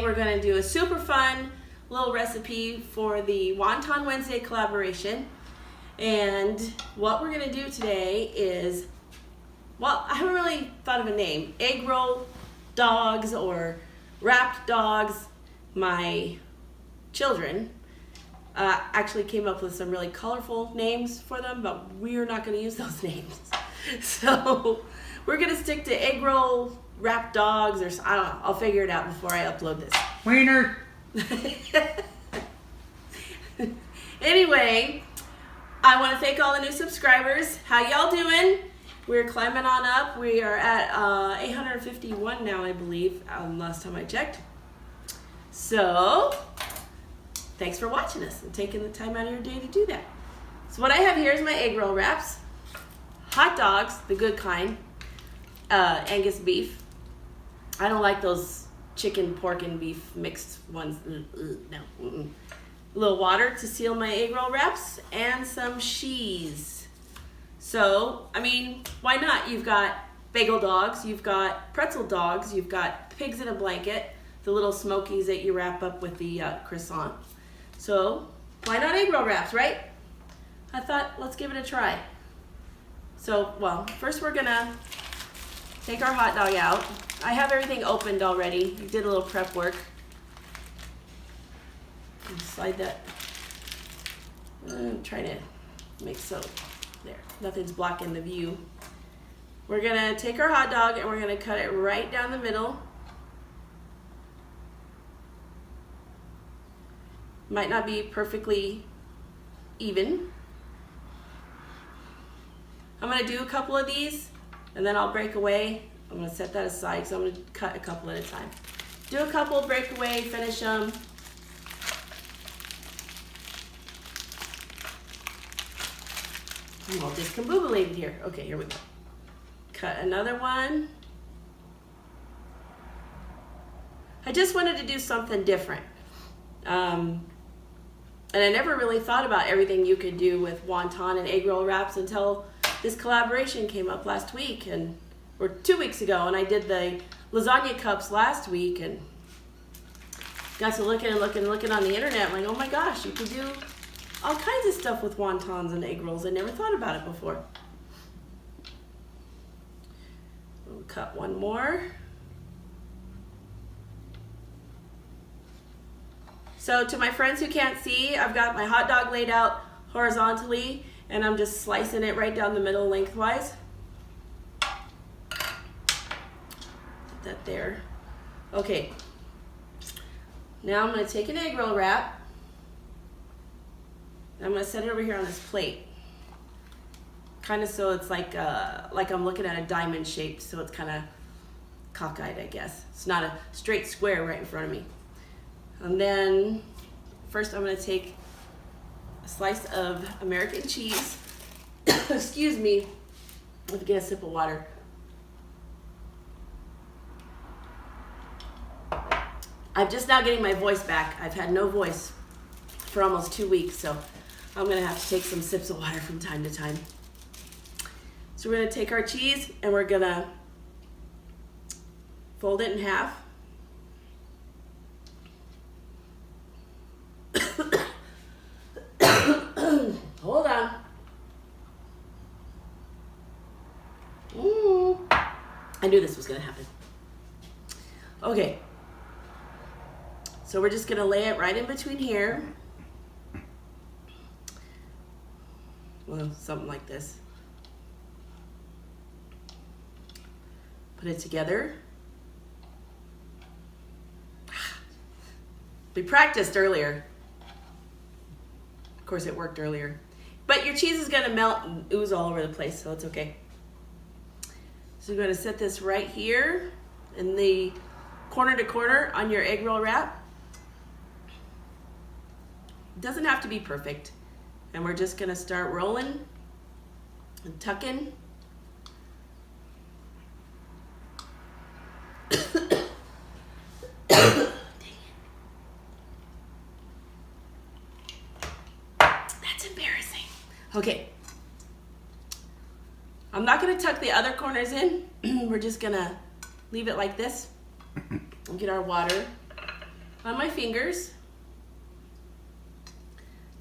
we're going to do a super fun little recipe for the Wonton Wednesday collaboration. And what we're going to do today is, well, I haven't really thought of a name. Egg roll dogs or wrapped dogs. My children actually came up with some really colorful names for them, but we're not going to use those names. So we're going to stick to egg roll wrapped dogs, or I don't know. I'll figure it out before I upload this. Wiener. Anyway, I want to thank all the new subscribers. How y'all doing? We're climbing on up. We are at 851 now, I believe, last time I checked. So, thanks for watching us and taking the time out of your day to do that. So what I have here is my egg roll wraps, hot dogs, the good kind, Angus beef. I don't like those chicken, pork, and beef mixed ones. No. A little water to seal my egg roll wraps, and some cheese. So, I mean, why not? You've got bagel dogs, you've got pretzel dogs, you've got pigs in a blanket, the little smokies that you wrap up with the croissant. So, why not egg roll wraps, right? I thought, let's give it a try. So, well, first we're gonna take our hot dog out. I have everything opened already. I did a little prep work. And slide that. I'm trying to make so. There, nothing's blocking the view. We're gonna take our hot dog and we're gonna cut it right down the middle. Might not be perfectly even. I'm gonna do a couple of these and then I'll break away. I'm gonna set that aside, so I'm gonna cut a couple at a time. Do a couple, break away, finish them. I'm all discombobulated here. Okay, here we go. Cut another one. I just wanted to do something different. And I never really thought about everything you could do with wonton and egg roll wraps until this collaboration came up last week, or 2 weeks ago, and I did the lasagna cups last week, and got to looking on the internet. I'm like, oh my gosh, you could do all kinds of stuff with wontons and egg rolls. I never thought about it before. We'll cut one more. So to my friends who can't see, I've got my hot dog laid out horizontally, and I'm just slicing it right down the middle lengthwise. Put that there. Okay. Now I'm going to take an egg roll wrap. I'm going to set it over here on this plate. Kind of so it's like I'm looking at a diamond shape, so it's kind of cockeyed, I guess. It's not a straight square right in front of me. And then first I'm going to take a slice of American cheese. Excuse me. Let me get a sip of water. I'm just now getting my voice back. I've had no voice for almost 2 weeks, so I'm going to have to take some sips of water from time to time. So we're going to take our cheese and we're going to fold it in half. Hold on. I knew this was going to happen. Okay. So we're just going to lay it right in between here. Well, something like this. Put it together. We practiced earlier. Of course, it worked earlier. But your cheese is going to melt and ooze all over the place, so it's okay. So you're going to set this right here in the corner to corner on your egg roll wrap. It doesn't have to be perfect. And we're just going to start rolling and tucking. That's embarrassing. Okay. I'm not going to tuck the other corners in. We're just going to leave it like this and get our water. on my fingers.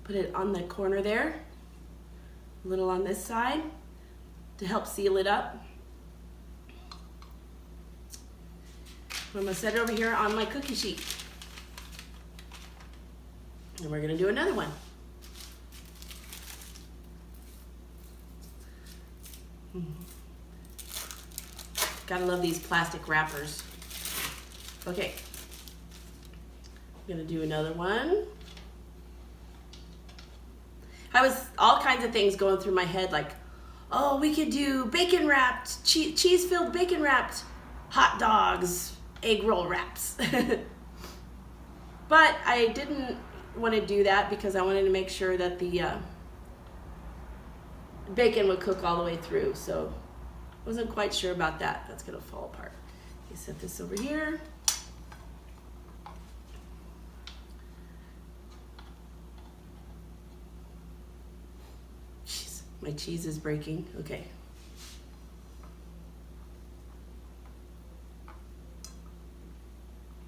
Put it on the corner there, a little on this side to help seal it up. I'm gonna set it over here on my cookie sheet. And we're gonna do another one. Gotta love these plastic wrappers. Okay, I'm gonna do another one. I was all kinds of things going through my head, like, oh, we could do bacon wrapped, cheese-filled bacon wrapped hot dogs, egg roll wraps. But I didn't want to do that because I wanted to make sure that the bacon would cook all the way through, so wasn't quite sure about that. That's gonna fall apart. You set this over here. Jeez, my cheese is breaking. Okay.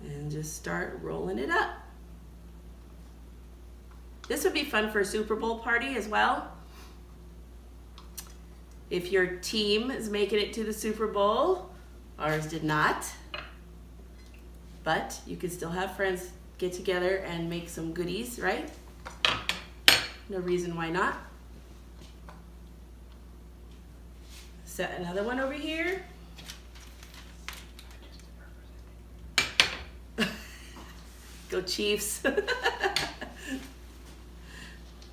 And just start rolling it up. This would be fun for a Super Bowl party as well. If your team is making it to the Super Bowl, ours did not, but you could still have friends get together and make some goodies, right? No reason why not. Set another one over here. Go Chiefs.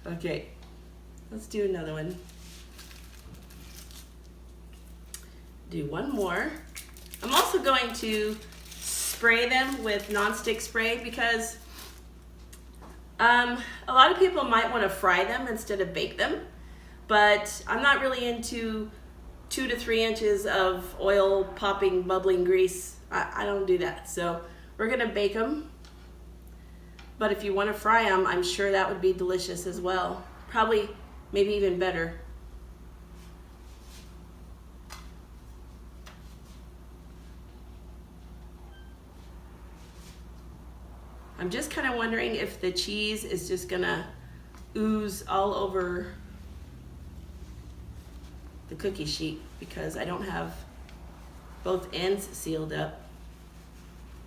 Okay, let's do another one. Do one more. I'm also going to spray them with nonstick spray because a lot of people might want to fry them instead of bake them, but I'm not really into 2 to 3 inches of oil popping bubbling grease. I don't do that, so we're gonna bake them. But if you want to fry them, I'm sure that would be delicious as well. Probably, maybe even better. I'm just kind of wondering if the cheese is just gonna ooze all over the cookie sheet because I don't have both ends sealed up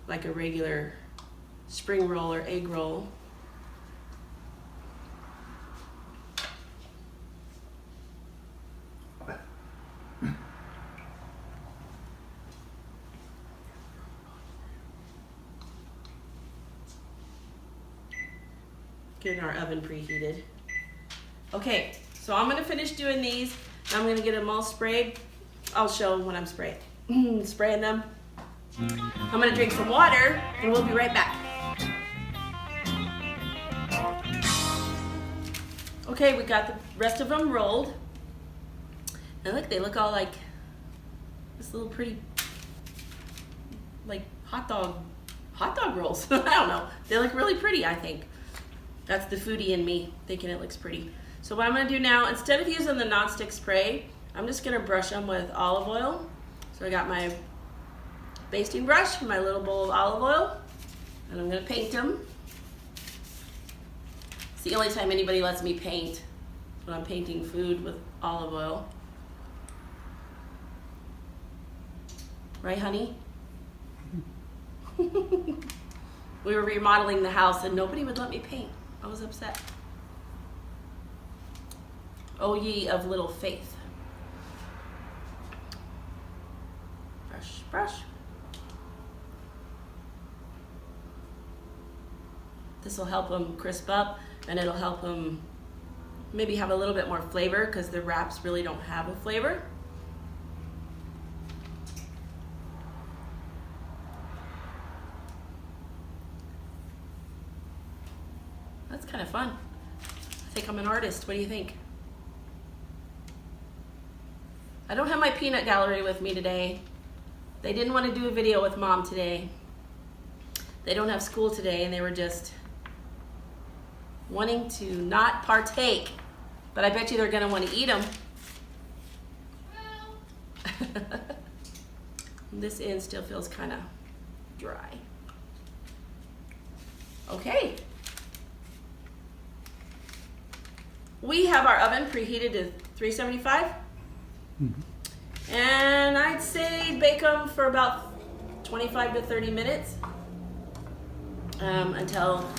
like a regular spring roll or egg roll. Getting our oven preheated. Okay, so I'm gonna finish doing these. I'm gonna get them all sprayed. I'll show them when I'm spraying. Spraying them. I'm gonna drink some water and we'll be right back. Okay, we got the rest of them rolled. And look, they look all like this little pretty, like hot dog rolls. I don't know. They look really pretty, I think. That's the foodie in me, thinking it looks pretty. So what I'm gonna do now, instead of using the nonstick spray, I'm just gonna brush them with olive oil. So I got my basting brush, my little bowl of olive oil, and I'm gonna paint them. It's the only time anybody lets me paint, when I'm painting food with olive oil. Right, honey? We were remodeling the house and nobody would let me paint. I was upset. O ye of little faith. Brush, brush. This will help them crisp up and it'll help them maybe have a little bit more flavor because the wraps really don't have a flavor. That's kind of fun. I think I'm an artist. What do you think? I don't have my peanut gallery with me today. They didn't want to do a video with Mom today. They don't have school today and they were just wanting to not partake. But I bet you they're going to want to eat them. This end still feels kind of dry. Okay. We have our oven preheated to 375. Mm-hmm. And I'd say bake them for about 25 to 30 minutes until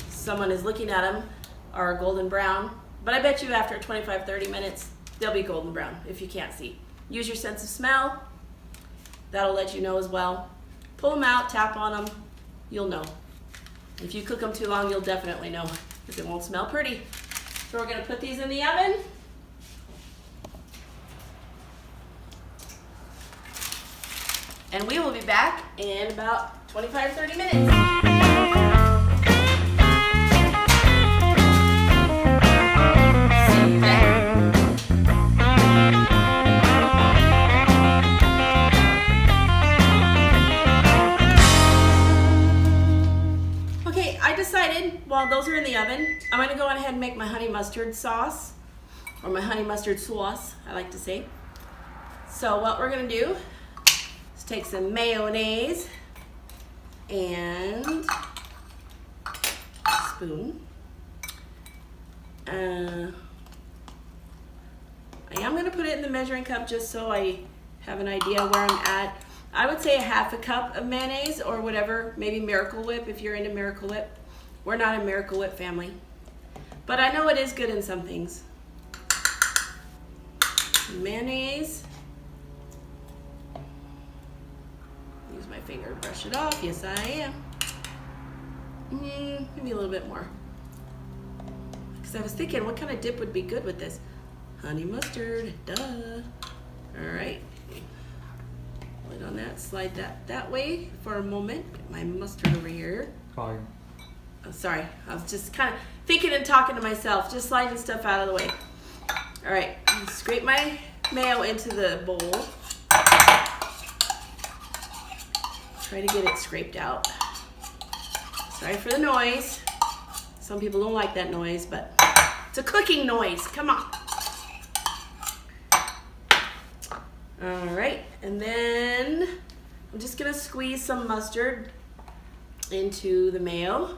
someone is looking at them are golden brown. But I bet you after 25, 30 minutes, they'll be golden brown if you can't see. Use your sense of smell. That'll let you know as well. Pull them out, tap on them, you'll know. If you cook them too long, you'll definitely know because it won't smell pretty. So we're gonna put these in the oven. And we will be back in about 25, 30 minutes. While those are in the oven, I'm going to go on ahead and make my honey mustard sauce, or my honey mustard sauce, I like to say. So what we're going to do is take some mayonnaise and a spoon. I am going to put it in the measuring cup just so I have an idea where I'm at. I would say a half a cup of mayonnaise or whatever, maybe Miracle Whip if you're into Miracle Whip. We're not a Miracle Whip family, but I know it is good in some things. Mayonnaise. Use my finger to brush it off. Yes, I am. Maybe a little bit more. Because I was thinking, what kind of dip would be good with this? Honey mustard, duh. All right. Put it on that. Slide that way for a moment. Get my mustard over here. Fine. Oh, sorry, I was just kind of thinking and talking to myself, just sliding stuff out of the way. All right, scrape my mayo into the bowl. Try to get it scraped out. Sorry for the noise. Some people don't like that noise, but it's a cooking noise. Come on. All right, and then I'm just gonna squeeze some mustard into the mayo.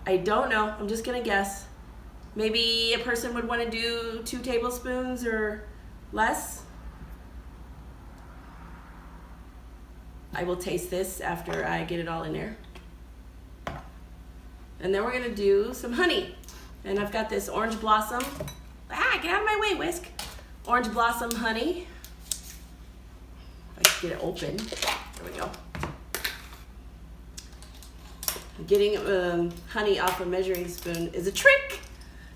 I don't know, I'm just gonna guess. Maybe a person would want to do 2 tablespoons or less. I will taste this after I get it all in there. And then we're gonna do some honey. And I've got this orange blossom. Get out of my way, whisk. Orange blossom honey. If I can get it open. There we go. Getting honey off a measuring spoon is a trick.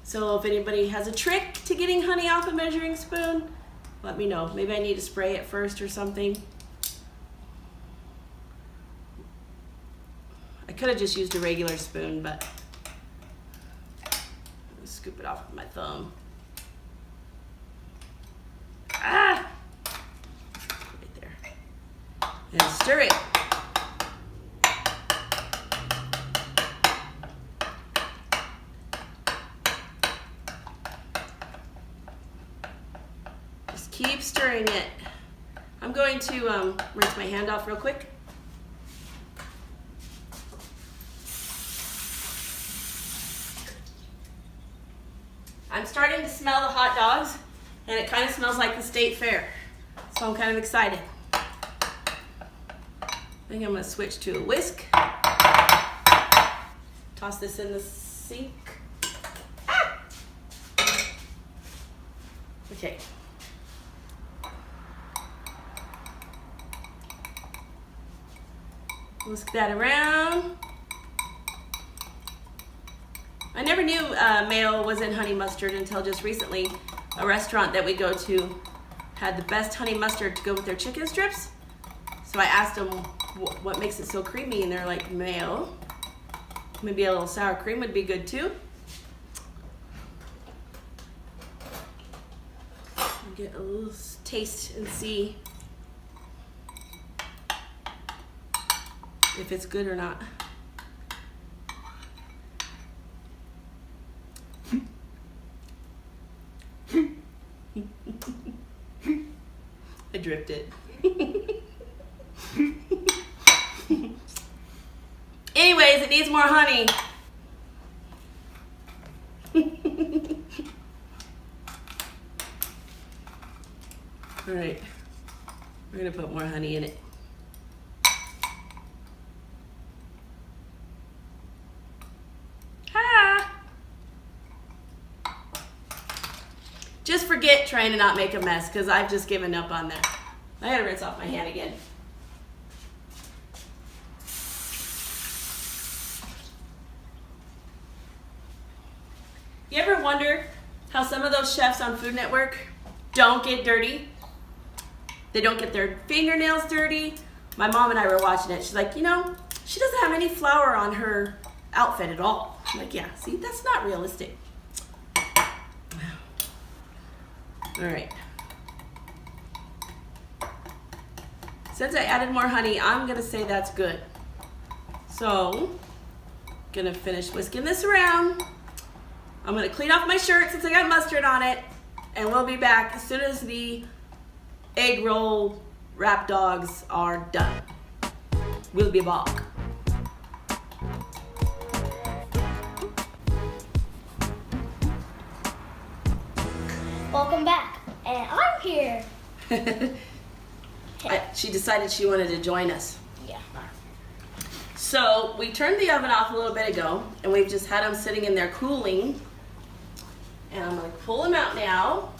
So if anybody has a trick to getting honey off a measuring spoon, let me know. Maybe I need to spray it first or something. I could have just used a regular spoon, but I'll scoop it off with my thumb. Right there. And stir it. Keep stirring it. I'm going to rinse my hand off real quick. I'm starting to smell the hot dogs, and it kind of smells like the state fair. So I'm kind of excited. I think I'm going to switch to a whisk. Toss this in the sink. Okay. Whisk that around. I never knew Mayo was in honey mustard until just recently. A restaurant that we go to had the best honey mustard to go with their chicken strips. So I asked them what makes it so creamy, and they're like, Mayo. Maybe a little sour cream would be good too. Get a little taste and see if it's good or not. I dripped it. is. It needs more honey. All right. We're going to put more honey in it. Just forget trying to not make a mess because I've just given up on that. I gotta rinse off my hand again. You ever wonder how some of those chefs on Food Network don't get dirty? They don't get their fingernails dirty. My mom and I were watching it. She's like, you know, she doesn't have any flour on her outfit at all. I'm like, yeah, see, that's not realistic. All right. Since I added more honey, I'm gonna say that's good. So, gonna finish whisking this around. I'm gonna clean off my shirt since I got mustard on it, and we'll be back as soon as the egg roll wrap dogs are done. We'll be back. Welcome back, and I'm here. She decided she wanted to join us. Yeah. So we turned the oven off a little bit ago, and we've just had them sitting in there cooling. And I'm gonna pull them out now,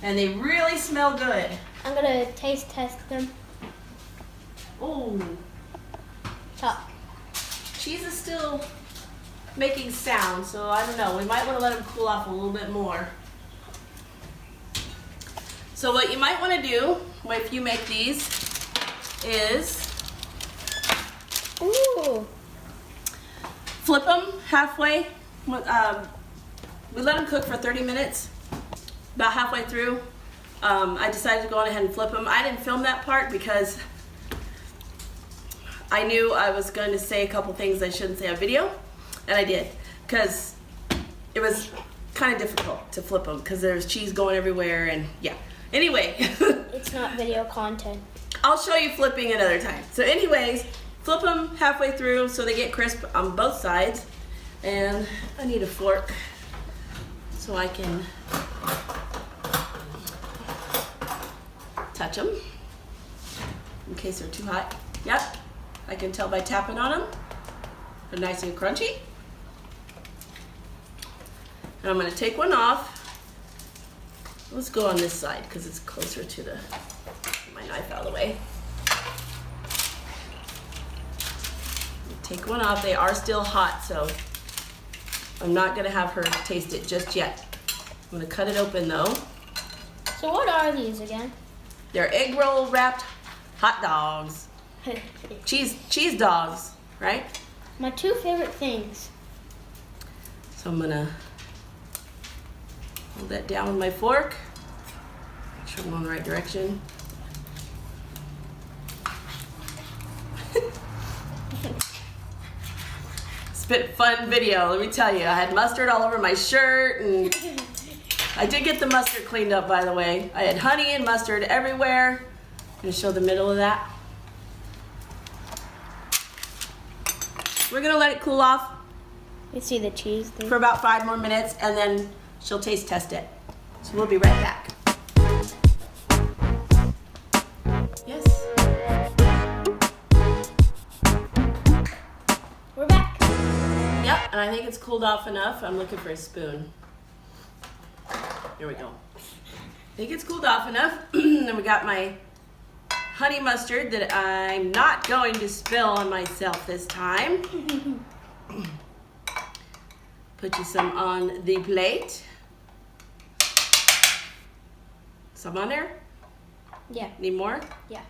and they really smell good. I'm gonna taste test them. Oh, Talk. cheese is still making sound, so I don't know. We might want to let them cool off a little bit more. So what you might want to do if you make these is flip them halfway. We let them cook for 30 minutes. About halfway through, I decided to go on ahead and flip them. I didn't film that part because I knew I was going to say a couple things I shouldn't say on video, and I did, because it was kind of difficult to flip them because there's cheese going everywhere, and yeah. Anyway. It's not video content. I'll show you flipping another time. So anyways, flip them halfway through so they get crisp on both sides. And I need a fork so I can touch them in case they're too hot. Yep, I can tell by tapping on them. They're nice and crunchy. And I'm gonna take one off. Let's go on this side because it's closer to my knife out of the way. Take one off. They are still hot, so I'm not gonna have her taste it just yet. I'm gonna cut it open though. So what are these again? They're egg roll wrapped hot dogs. cheese dogs, right? My two favorite things. So I'm gonna hold that down with my fork. Make sure I'm going the right direction. It's been a fun video, let me tell you. I had mustard all over my shirt, and I did get the mustard cleaned up, by the way. I had honey and mustard everywhere. I'm gonna show the middle of that. We're gonna let it cool off. You see the cheese thing? For about 5 more minutes, and then she'll taste test it. So we'll be right back. Yes. We're back. Yep, and I think it's cooled off enough. I'm looking for a spoon. Here we go. I think it's cooled off enough. Then we got my honey mustard that I'm not going to spill on myself this time. Put you some on the plate. Some on there? Yeah. Need more? Yeah.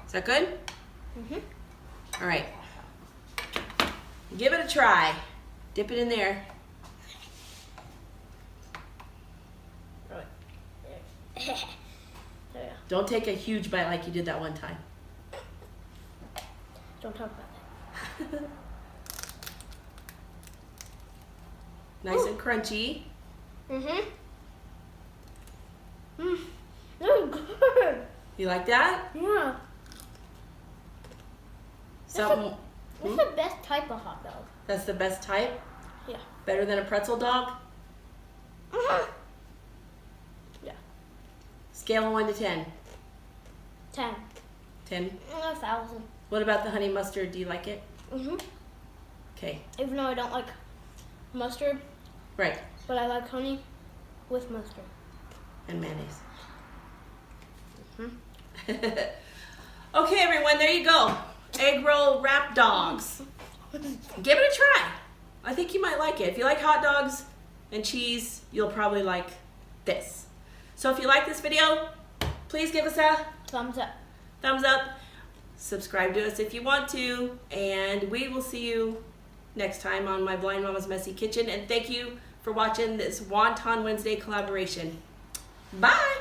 Is that good? Mhm. All right. Give it a try. Dip it in there. Don't take a huge bite like you did that one time. Don't talk about that. Nice and crunchy. Mhm. They're good. You like that? Yeah. Something. What's the best type of hot dog? That's the best type? Yeah. Better than a pretzel dog? Yeah. Scale of 1 to 10. 10. 10. 1,000. What about the honey mustard? Do you like it? Okay. Even though I don't like mustard, Right. but I like honey with mustard. And mayonnaise. Okay, everyone, there you go. Egg roll wrap dogs. Give it a try. I think you might like it. If you like hot dogs and cheese, you'll probably like this. So if you like this video, please give us a Thumbs up. thumbs up. Subscribe to us if you want to. And we will see you next time on My Blind Mama's Messy Kitchen. And thank you for watching this Wonton Wednesday collaboration. Bye.